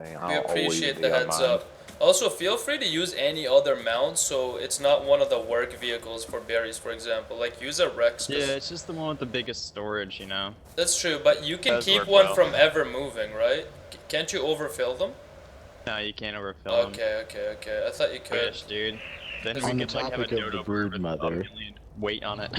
We I'll always appreciate be the on heads mine. up. Also, feel free to use any other mount, so it's not one of the work vehicles for berries, for example. Like, use a Rex, Yeah, because it's just the one with the biggest storage, you know? that's true, but you can Does keep work one well. from ever moving, right? Can't you overfill them? No, you can't overfill them. Okay. I thought you could. Wish, dude. Then Is we it- On the could like have a topic of the dodo bird brood with mother, obviously weight on it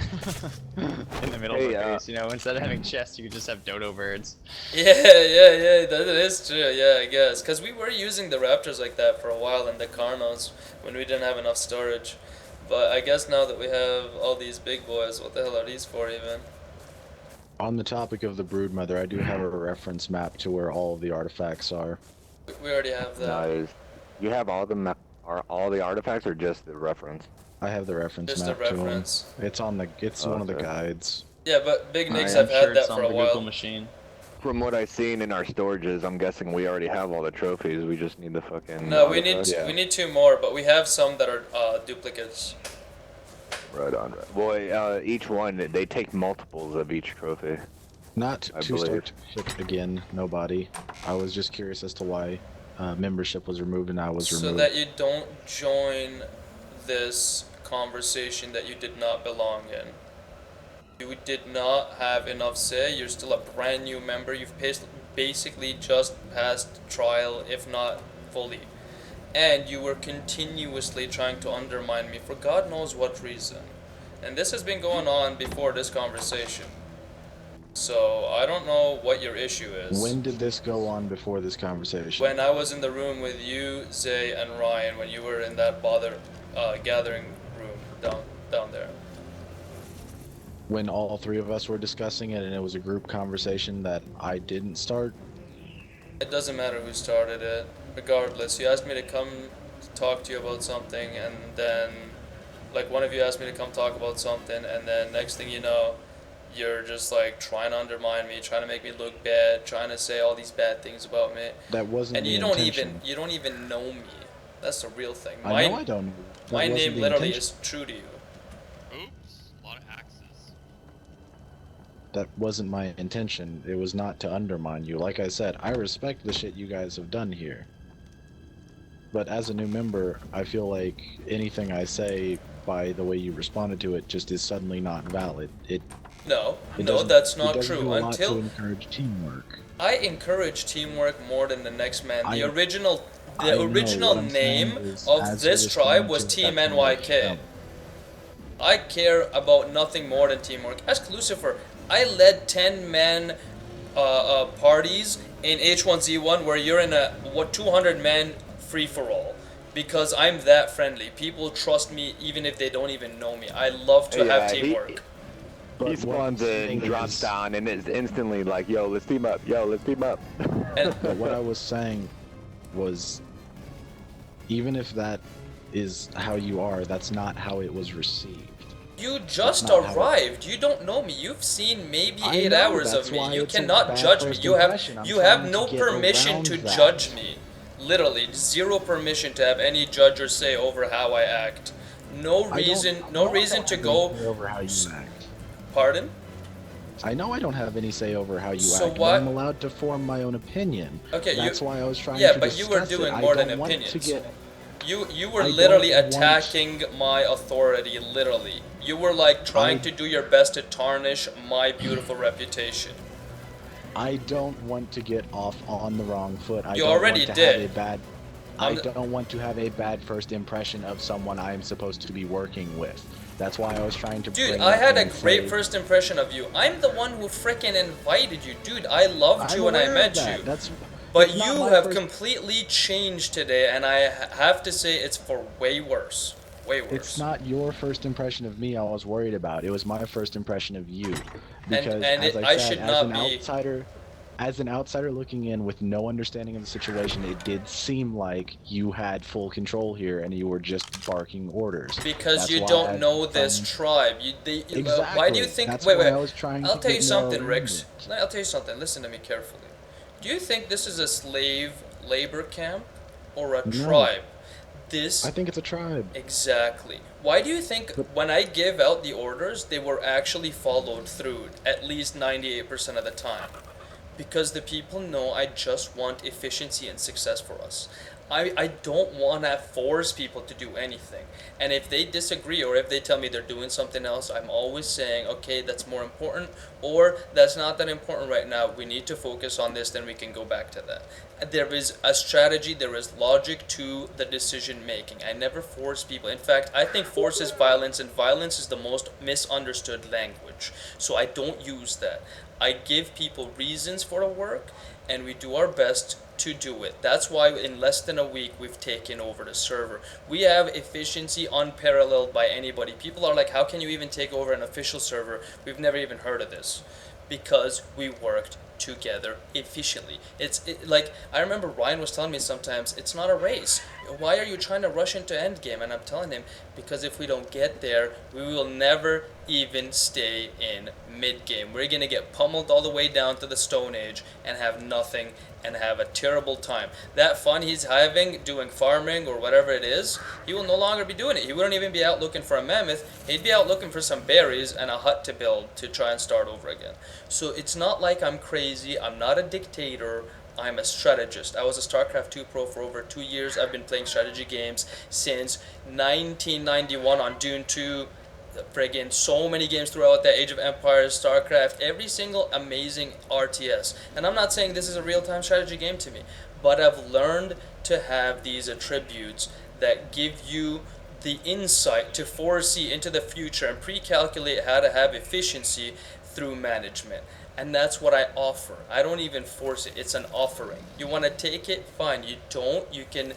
in the middle Hey, of the base. You know, instead of having chests, you could just have dodo birds. Yeah, that is true, yeah, I guess. Because we were using the Raptors like that for a while and the Carnos when we didn't have enough storage. But I guess now that we have all these big boys, what the hell are these for even? on the topic of the brood mother, I do have a reference map to where all of the artifacts are. We already have that. Nice. You have are all the artifacts or just the reference? I have the reference Just a map to them. reference. It's on the. It's one of the Okay. guides. Yeah, but Big Nicks I'm have sure had that it's for on a the Google while. machine. From what I've seen in our storages, I'm guessing we already have all the trophies. We just need the fucking. No, we need artifacts. we need 2 more, but we have some that are duplicates. Right on. Well, each one they take multiples of each trophy. Not I to believe. start shit again. Nobody. I was just curious as to why membership was removed and I was So removed. that you don't join this conversation that you did not belong in. You did not have enough say. You're still a brand new member. You've basically just passed trial, if not fully. And you were continuously trying to undermine me for God knows what reason. And this has been going on before this conversation. So I don't know what your issue is. When did this go on before this conversation? When I was in the room with you, Zay, and Ryan, when you were in that gathering room down there. When all three of us were discussing it and it was a group conversation that I didn't start? It doesn't matter who started it. Regardless, you asked me to come talk to you about something, and then, like, one of you asked me to come talk about something, and then next thing you know, you're just like trying to undermine me, trying to make me look bad, trying to say all these bad things about me. That wasn't And the you don't intention. even know me. That's the real thing. I know I don't. That My wasn't name the literally intention. is true to you. Oops, a lot of axes. That wasn't my intention. It was not to undermine you. Like I said, I respect the shit you guys have done here. But as a new member, I feel like anything I say by the way you responded to it just is suddenly not valid. No, It no, doesn't- that's it not doesn't true. do a lot Until to encourage teamwork. I encourage teamwork more than the next man. The I original know, original what I'm name saying is, of as this you tribe respond was to it, Team that's what NYK. felt. I care about nothing more than teamwork. Ask Lucifer. I led 10-man parties in H1Z1 where you're in a 200-man free-for-all. Because I'm that friendly. People trust me even if they don't even know me. I love to Yeah, have he- teamwork. But He what I'm spawns in, saying drops is- down, and it's instantly like, yo, let's team up. Yo, let's team up. And But what I was saying was, even if that is how you are, that's not how it was received. you just not how it- arrived. You don't know me. You've seen maybe I 8 know, hours that's of me. why You it's a cannot bad judge me. first You have impression. I'm you have trying no to get permission around to that. judge me. Literally, zero permission to have any judge or say over how I act. No reason, no reason to go. over how you act. Pardon? I know I don't have any say over how you So act. what- But I'm allowed to form my own opinion. Okay, That's why I was trying yeah, to but you were discuss it. doing I more don't than want to opinions. get- You were I don't literally want- attacking my authority. Literally, you were like trying I- to do your best to tarnish my beautiful reputation. I don't want to get off on the wrong foot. I You don't already want to did. Have a bad. I I'm- don't want to have a bad first impression of someone I am supposed to be working with. That's why I was trying to. Dude, bring I up had a and great say- first impression of you. I'm the one who frickin' invited you. Dude, I loved I'm you when I aware of met that. you. That's. But it's not you my have first- completely changed today, and I have to say it's for way worse. Way worse. It's not your first impression of me I was worried about. It was my first impression of you. Because and as it- I I said, should as not an be- outsider, as an outsider looking in with no understanding of the situation, it did seem like you had full control here and you were just barking orders. Because That's you why don't I've know this come- tribe. Why do you Exactly. think? That's wait, why wait. I was trying I'll to tell you get something, more Rix. members. I'll tell you something. Listen to me carefully. Do you think this is a slave labor camp or a No. tribe? This I think it's a tribe. exactly. Why do you think when I give out the orders, they were actually followed through at least 98% of the time? Because the people know I just want efficiency and success for us. I don't want to force people to do anything. And if they disagree or if they tell me they're doing something else, I'm always saying, okay, that's more important, or that's not that important right now. We need to focus on this, then we can go back to that. There is a strategy, there is logic to the decision making. I never force people. In fact, I think force is violence, and violence is the most misunderstood language. So I don't use that. I give people reasons for the work, and we do our best to do it. That's why in less than a week we've taken over the server. We have efficiency unparalleled by anybody. People are like, how can you even take over an official server? We've never even heard of this. Because we worked together efficiently. Like, I remember Ryan was telling me sometimes, it's not a race. Why are you trying to rush into endgame? And I'm telling him, because if we don't get there, we will never even stay in mid-game. We're going to get pummeled all the way down to the Stone Age and have nothing and have a terrible time. That fun he's having doing farming or whatever it is, he will no longer be doing it. He wouldn't even be out looking for a mammoth. He'd be out looking for some berries and a hut to build to try and start over again. So it's not like I'm crazy. I'm not a dictator. I'm a strategist. I was a StarCraft 2 pro for over 2 years. I've been playing strategy games since 1991 on Dune 2. Friggin' so many games throughout that, Age of Empires, StarCraft, every single amazing RTS. And I'm not saying this is a real-time strategy game to me, but I've learned to have these attributes that give you the insight to foresee into the future and pre-calculate how to have efficiency through management. And that's what I offer. I don't even force it. It's an offering. You want to take it? Fine. You don't? You can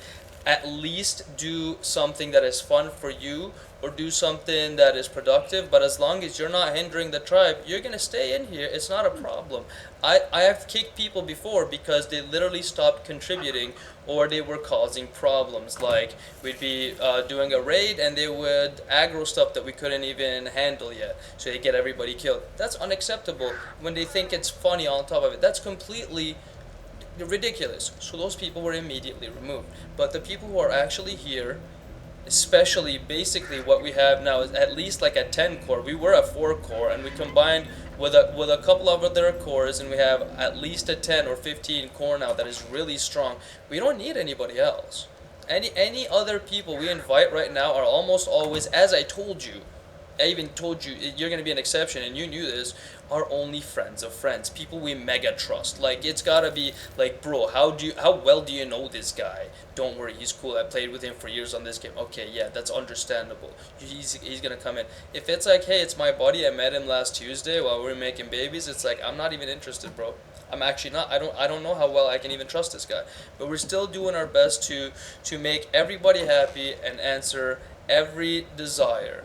at least do something that is fun for you or do something that is productive, but as long as you're not hindering the tribe, you're going to stay in here. It's not a problem. I have kicked people before because they literally stopped contributing or they were causing problems. Like, we'd be doing a raid and they would aggro stuff that we couldn't even handle yet, so they get everybody killed. That's unacceptable. When they think it's funny on top of it, that's completely ridiculous. So those people were immediately removed. But the people who are actually here, especially basically what we have now is at least like a 10 core. We were a 4 core and we combined with a couple of other cores, and we have at least a 10 or 15 core now that is really strong. We don't need anybody else. Any other people we invite right now are almost always, as I told you, I even told you, you're going to be an exception, and you knew this, are only friends of friends. People we mega trust. Like, it's got to be, like, bro, how well do you know this guy? Don't worry, he's cool. I played with him for years on this game. Okay, yeah, that's understandable. He's going to come in. If it's like, hey, it's my buddy, I met him last Tuesday while we were making babies, it's like, I'm not even interested, bro. I'm actually not. I don't know how well I can even trust this guy. But we're still doing our best to make everybody happy and answer every desire.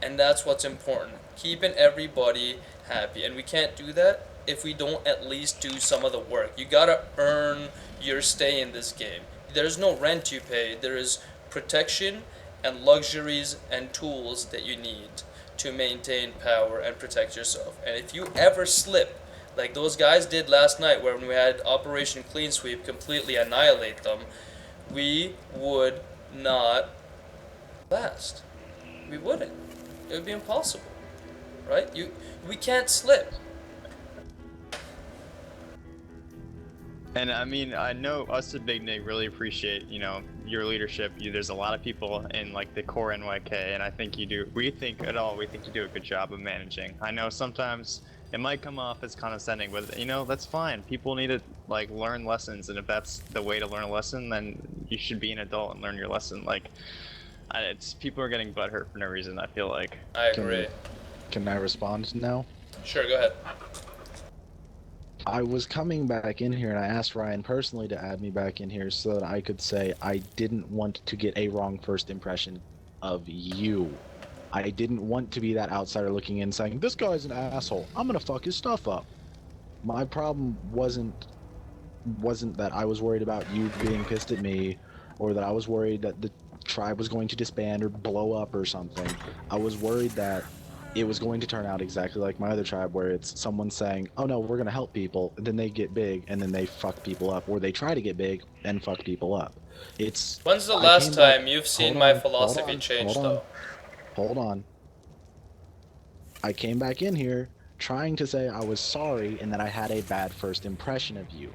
And that's what's important. Keeping everybody happy. And we can't do that if we don't at least do some of the work. You gotta earn your stay in this game. There's no rent you pay. There is protection and luxuries and tools that you need to maintain power and protect yourself. And if you ever slip, like those guys did last night when we had Operation Clean Sweep completely annihilate them, we would not last. We wouldn't. It would be impossible, right? We can't slip. And I mean, I know us at Big Nig really appreciate, your leadership. There's a lot of people in like the core NYK, and I think you do. We think you do a good job of managing. I know sometimes it might come off as condescending, but that's fine. People need to like learn lessons, and if that's the way to learn a lesson, then you should be an adult and learn your lesson. Like, it's people are getting butthurt for no reason. I feel like. I agree. Can I respond now? Sure, go ahead. I was coming back in here and I asked Ryan personally to add me back in here so that I could say I didn't want to get a wrong first impression of you. I didn't want to be that outsider looking in saying, this guy's an asshole, I'm gonna fuck his stuff up. My problem wasn't that I was worried about you being pissed at me, or that I was worried that the tribe was going to disband or blow up or something. I was worried that it was going to turn out exactly like my other tribe, where it's someone saying, oh no, we're going to help people, and then they get big, and then they fuck people up, or they try to get big and fuck people up. When's the last time you've seen my philosophy change, though? Hold on. I came back in here trying to say I was sorry and that I had a bad first impression of you.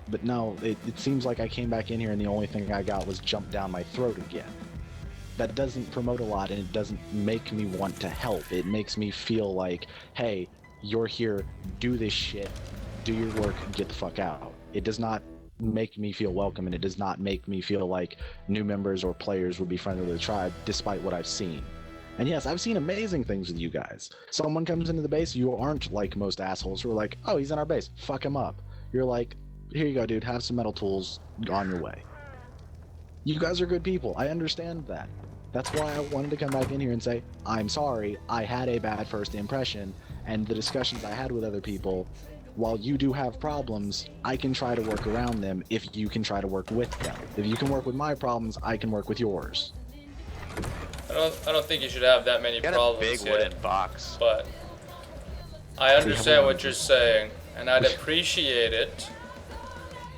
But no, it seems like I came back in here and the only thing I got was jumped down my throat again. That doesn't promote a lot, and it doesn't make me want to help. It makes me feel like, hey, you're here, do this shit, do your work, get the fuck out. It does not make me feel welcome, and it does not make me feel like new members or players would be friendly to the tribe, despite what I've seen. And yes, I've seen amazing things with you guys. Someone comes into the base, you aren't like most assholes who are like, oh, he's in our base, fuck him up. You're like, here you go, dude, have some metal tools, on your way. You guys are good people, I understand that. That's why I wanted to come back in here and say, I'm sorry, I had a bad first impression, and the discussions I had with other people, while you do have problems, I can try to work around them if you can try to work with them. If you can work with my problems, I can work with yours. I don't think you should have that many Got problems a big yet, wooden box. but I understand what you're saying, and I'd appreciate it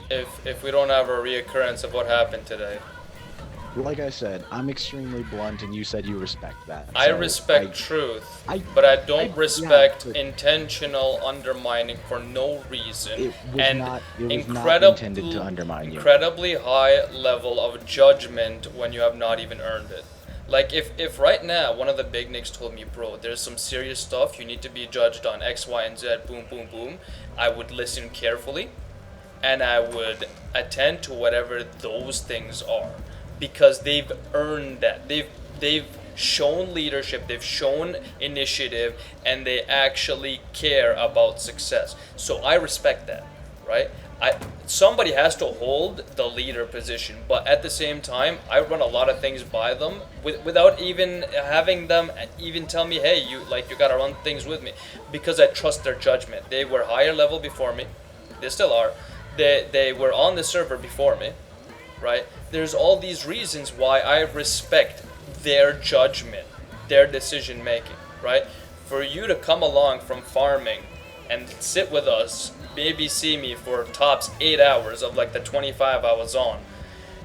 if we don't have a reoccurrence of what happened today. Like I said, I'm extremely blunt, and you said you respect that. I So respect truth, I- but I don't I- respect yeah, but- intentional undermining for no reason. It was and not. It was not incredible- intended to undermine you. Incredibly high level of judgment when you have not even earned it. Like if right now one of the big nicks told me, bro, there's some serious stuff you need to be judged on X, Y, and Z, boom, boom, boom, I would listen carefully, and I would attend to whatever those things are, because they've earned that. They've shown leadership, they've shown initiative, and they actually care about success. So I respect that, right? Somebody has to hold the leader position, but at the same time, I run a lot of things by them without even having them even tell me, hey, you gotta run things with me, because I trust their judgment. They were higher level before me, they still are. They were on the server before me, right? There's all these reasons why I respect their judgment, their decision making, right? For you to come along from farming and sit with us, maybe see me for tops 8 hours of like the 25 I was on,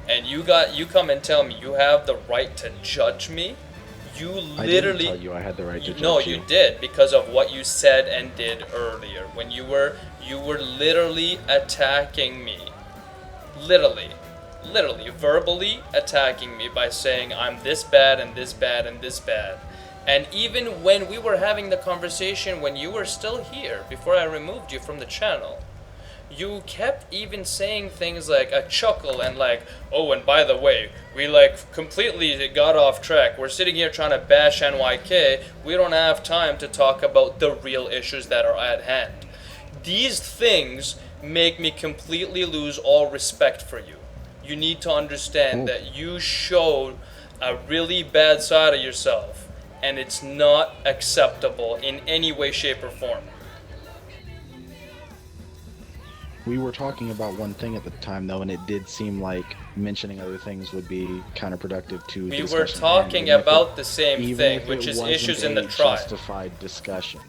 and you come and tell me you have the right to judge me, you I literally didn't tell you I had the right to judge no, you. you did, because of what you said and did earlier. When you were literally attacking me. Literally, verbally attacking me by saying I'm this bad and this bad and this bad. And even when we were having the conversation when you were still here, before I removed you from the channel, you kept even saying things like a chuckle and like, oh, and by the way, we like completely got off track. We're sitting here trying to bash NYK. We don't have time to talk about the real issues that are at hand. These things make me completely lose all respect for you. You need to understand that you showed a really bad side of yourself, and it's not acceptable in any way, shape, or form. We were talking about one thing at the time, though, and it did seem like mentioning other things would be counterproductive to We the were discussion. talking Even if about the same even thing, if which it is wasn't issues in a the tribe. justified discussion.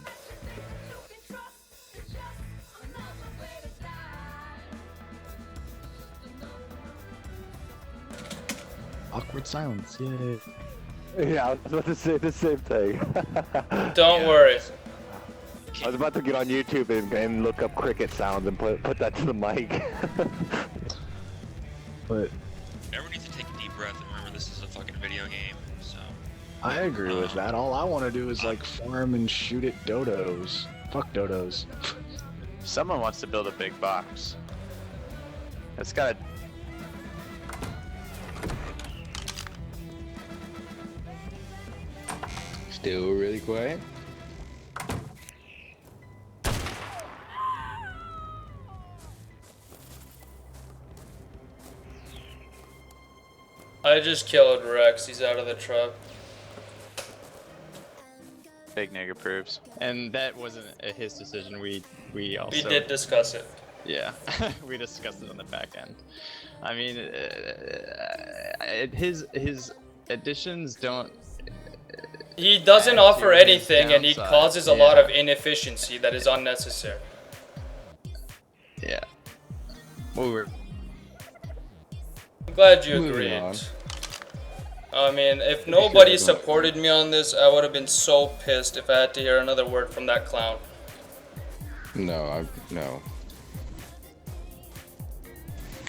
Awkward silence. Yay. Yeah, I was about to say the same thing. Don't worry. I was about to get on YouTube and look up cricket sounds and put that to the mic. But Everyone needs to take a deep breath and remember this is a fucking video game, so. I agree with that. All I want to do is like farm and shoot at dodos. Fuck dodos. Someone wants to build a big box. It's got a. Still really quiet. I just killed Rex. He's out of the truck. Big nigga approves. And that wasn't his decision. We also. We did discuss it. Yeah, we discussed it on the back end. I mean, his additions don't. He doesn't Add offer to his anything, and he downside, causes a lot of inefficiency that is unnecessary. Yeah. Well, we were. I'm glad you Moving agreed. on. I mean, if nobody Sure, go on. supported me on this, I would have been so pissed if I had to hear another word from that clown. No.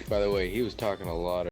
By the way, he was talking a lot